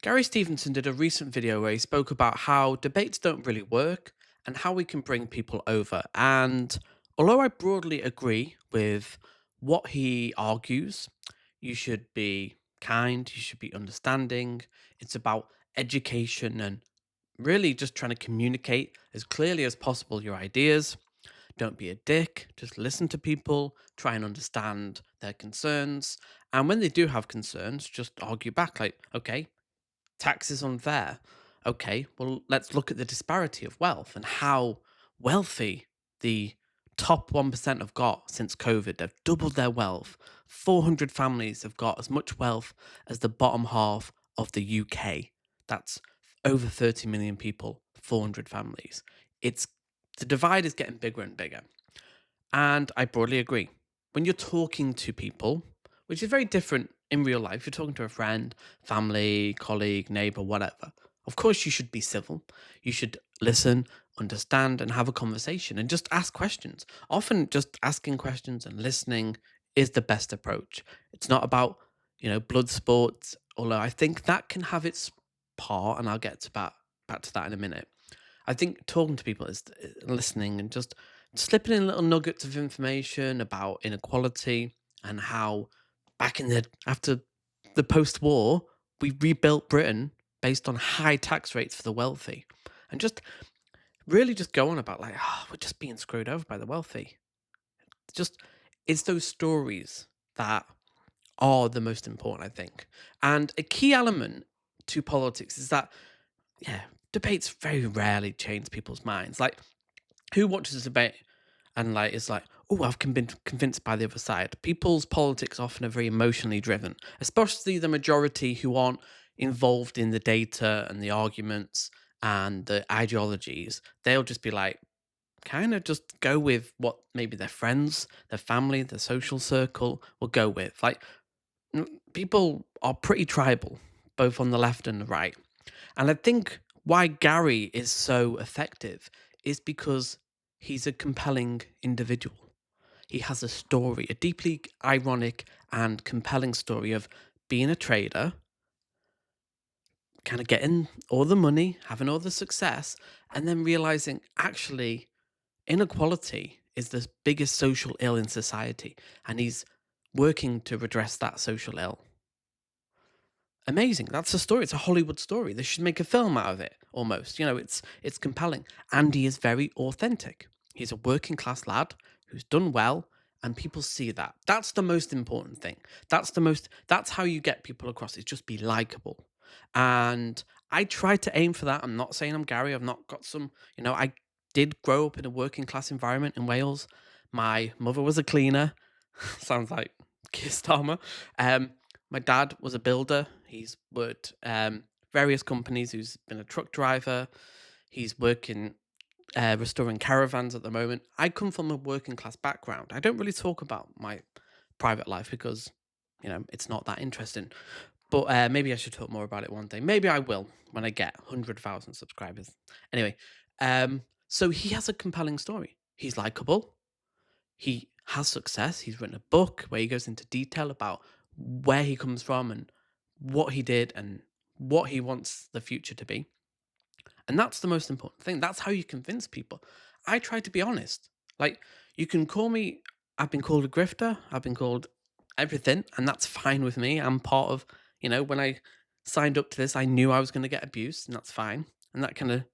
Gary Stevenson did a recent video where he spoke about how debates don't really work and how we can bring people over. And although I broadly agree with what he argues, you should be kind, you should be understanding. It's about education and really just trying to communicate as clearly as possible your ideas. Don't be a dick, just listen to people, try and understand their concerns. And when they do have concerns, just argue back like, okay, tax is unfair. Okay, well, let's look at the disparity of wealth and how wealthy the top 1% have got since COVID. They've doubled their wealth. 400 families have got as much wealth as the bottom half of the UK. That's over 30 million people, 400 families. It's the divide is getting bigger and bigger. And I broadly agree. When you're talking to people, which is very different in real life, you're talking to a friend, family, colleague, neighbor, whatever. Of course, you should be civil. You should listen, understand, and have a conversation and just ask questions. Often, just asking questions and listening is the best approach. It's not about, blood sports, although I think that can have its part, and I'll get to back to that in a minute. I think talking to people is listening and just slipping in little nuggets of information about inequality and how back in the after the post-war we rebuilt Britain based on high tax rates for the wealthy, and just really just go on about like, we're just being screwed over by the wealthy. Just it's those stories that are the most important, I think. And a key element to politics is that yeah, debates very rarely change people's minds. Like, who watches a debate and like is like, oh, I've been convinced by the other side. People's politics often are very emotionally driven, especially the majority who aren't involved in the data and the arguments and the ideologies. They'll just be like, kind of just go with what maybe their friends, their family, their social circle will go with. Like, people are pretty tribal, both on the left and the right. And I think why Gary is so effective is because he's a compelling individual. He has a story, a deeply ironic and compelling story of being a trader, kind of getting all the money, having all the success, and then realizing actually inequality is the biggest social ill in society. And he's working to redress that social ill. Amazing. That's a story. It's a Hollywood story. They should make a film out of it almost. It's compelling. And he is very authentic. He's a working class lad who's done well and people see that. That's the most important thing. That's how you get people across. Is just be likable. And I try to aim for that. I'm not saying I'm Gary. I've not got some, I did grow up in a working class environment in Wales. My mother was a cleaner. Sounds like Keir Starmer. My dad was a builder. He's worked various companies. He's been a truck driver. He's working restoring caravans at the moment. I come from a working class background. I don't really talk about my private life because it's not that interesting. But maybe I should talk more about it one day. Maybe I will when I get 100,000 subscribers. Anyway, so he has a compelling story. He's likable. He has success. He's written a book where he goes into detail about where he comes from and what he did and what he wants the future to be. And that's the most important thing. That's how you convince people. I try to be honest. Like, you can call me, I've been called a grifter, I've been called everything, and that's fine with me. I'm part of, when I signed up to this, I knew I was going to get abused, and that's fine. And that kind of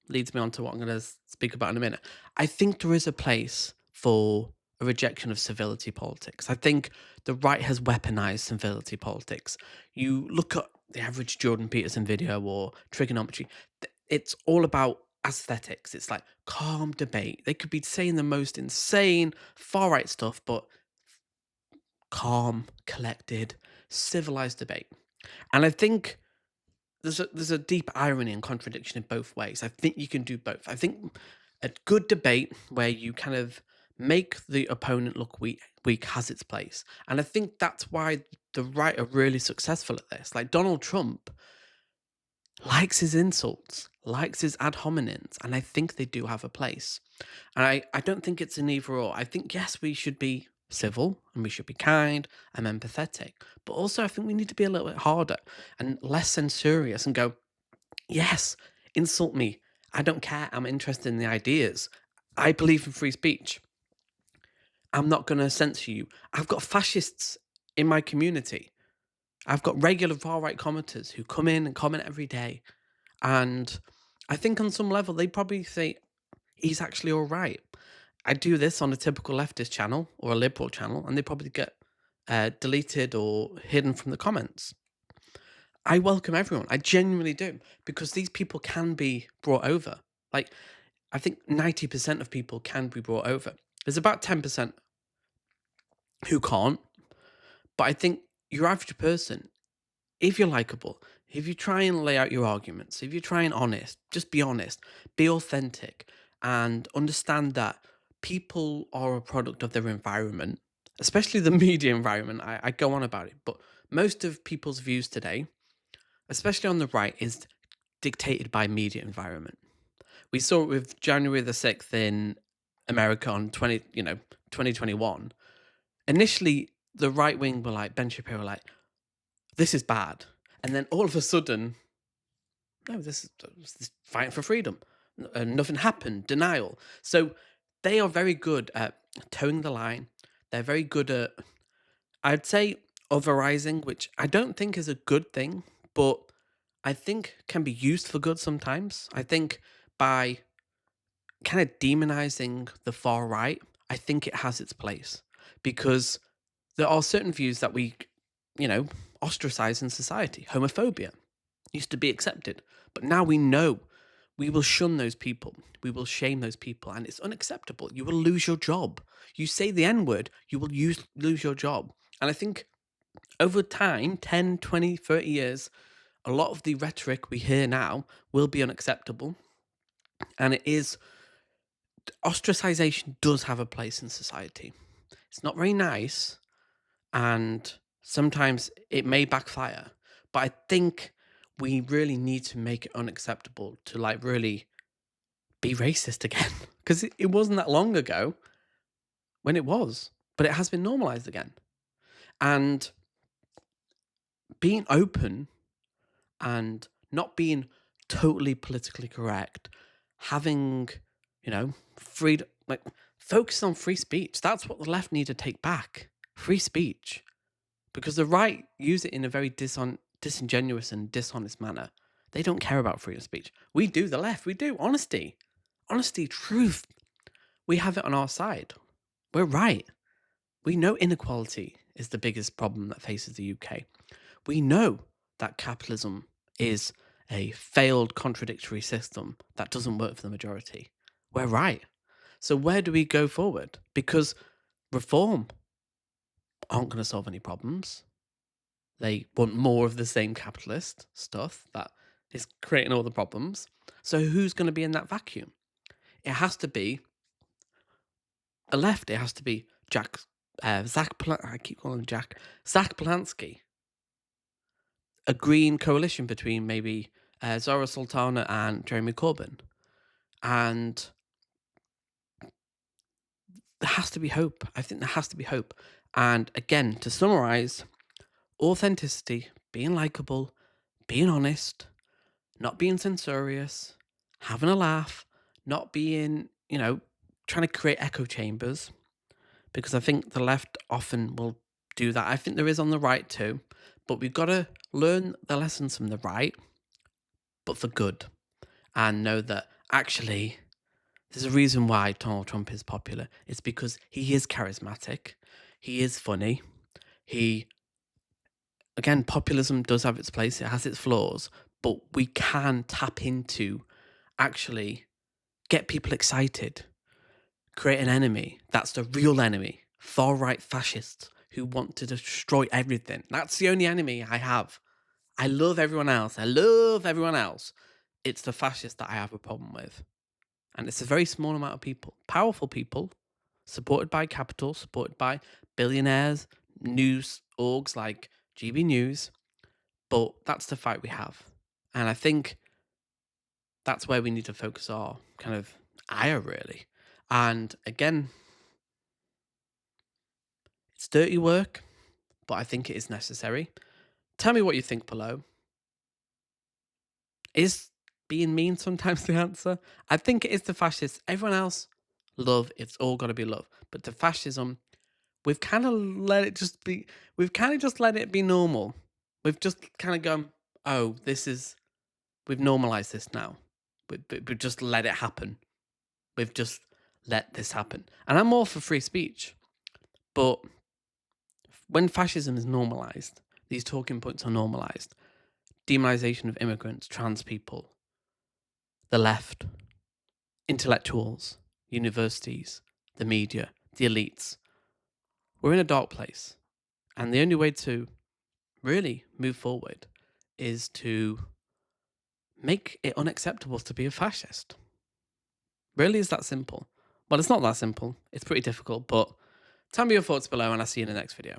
leads me on to what I'm going to speak about in a minute. I think there is a place for a rejection of civility politics. I think the right has weaponized civility politics. You look at the average Jordan Peterson video or trigonometry, it's all about aesthetics. It's like calm debate. They could be saying the most insane far right stuff, but calm, collected, civilized debate. And I think there's a deep irony and contradiction in both ways. I think you can do both. I think a good debate where you kind of make the opponent look weak has its place. And I think that's why the right are really successful at this. Like Donald Trump likes his insults, likes his ad hominems, and I think they do have a place. And I don't think it's an either or. I think yes, we should be civil and we should be kind and empathetic. But also, I think we need to be a little bit harder and less censorious and go, yes, insult me. I don't care. I'm interested in the ideas. I believe in free speech. I'm not going to censor you. I've got fascists in my community. I've got regular far right commenters who come in and comment every day. And I think on some level, they probably say, he's actually all right. I do this on a typical leftist channel or a liberal channel, and they probably get deleted or hidden from the comments. I welcome everyone. I genuinely do, because these people can be brought over. Like, I think 90% of people can be brought over. There's about 10% who can't. But I think your average person, if you're likable, if you try and lay out your arguments, if you're trying honest, just be honest, be authentic, and understand that people are a product of their environment, especially the media environment. I go on about it, but most of people's views today, especially on the right, is dictated by media environment. We saw it with January the 6th in America on 2021. Initially, the right wing were like, Ben Shapiro were like, this is bad. And then all of a sudden, no, this is fighting for freedom. Nothing happened, denial. So they are very good at towing the line. They're very good at, I'd say, otherizing, which I don't think is a good thing, but I think can be used for good sometimes. I think by kind of demonizing the far right, I think it has its place, because there are certain views that we, you know, ostracize in society. Homophobia used to be accepted, but now we know we will shun those people. We will shame those people, and it's unacceptable. You will lose your job. You say the N word, you will lose your job. And I think over time, 10, 20, 30 years, a lot of the rhetoric we hear now will be unacceptable. And it is, ostracization does have a place in society. It's not very nice, and sometimes it may backfire. But I think we really need to make it unacceptable to like really be racist again, because it wasn't that long ago when it was, but it has been normalized again. And being open and not being totally politically correct, having, freedom, like focus on free speech. That's what the left need to take back. Free speech. Because the right use it in a very disingenuous and dishonest manner. They don't care about freedom of speech. We do, the left. We do. Honesty. Honesty, truth. We have it on our side. We're right. We know inequality is the biggest problem that faces the UK. We know that capitalism is a failed contradictory system that doesn't work for the majority. We're right. So where do we go forward? Because reform aren't going to solve any problems. They want more of the same capitalist stuff that is creating all the problems. So who's going to be in that vacuum? It has to be a left. It has to be I keep calling him Jack. Zach Polanski. A green coalition between maybe Zora Sultana and Jeremy Corbyn. And there has to be hope. I think there has to be hope. And again, to summarize, authenticity, being likable, being honest, not being censorious, having a laugh, not being, trying to create echo chambers, because I think the left often will do that. I think there is on the right too, but we've got to learn the lessons from the right, but for good, and know that actually there's a reason why Donald Trump is popular. It's because he is charismatic, he is funny, again, populism does have its place, it has its flaws, but we can tap into actually get people excited, create an enemy that's the real enemy, far right fascists who want to destroy everything. That's the only enemy I have. I love everyone else. I love everyone else. It's the fascists that I have a problem with. And it's a very small amount of people, powerful people, supported by capital, supported by billionaires, news orgs like GB News. But that's the fight we have. And I think that's where we need to focus our kind of ire, really. And again, It's dirty work, but I think it is necessary. Tell me what you think below. Is being mean sometimes the answer? I think it is to fascists. Everyone else, love. It's all got to be love. But to fascism, we've kind of let it just be. We've kind of just let it be normal. We've just kind of gone, oh, this is. We've normalized this now. We've just let it happen. We've just let this happen. And I'm all for free speech. But when fascism is normalized, these talking points are normalized. Demonization of immigrants, trans people, the left, intellectuals, universities, the media, the elites. We're in a dark place. And the only way to really move forward is to make it unacceptable to be a fascist. Really is that simple? Well, it's not that simple. It's pretty difficult, but tell me your thoughts below and I'll see you in the next video.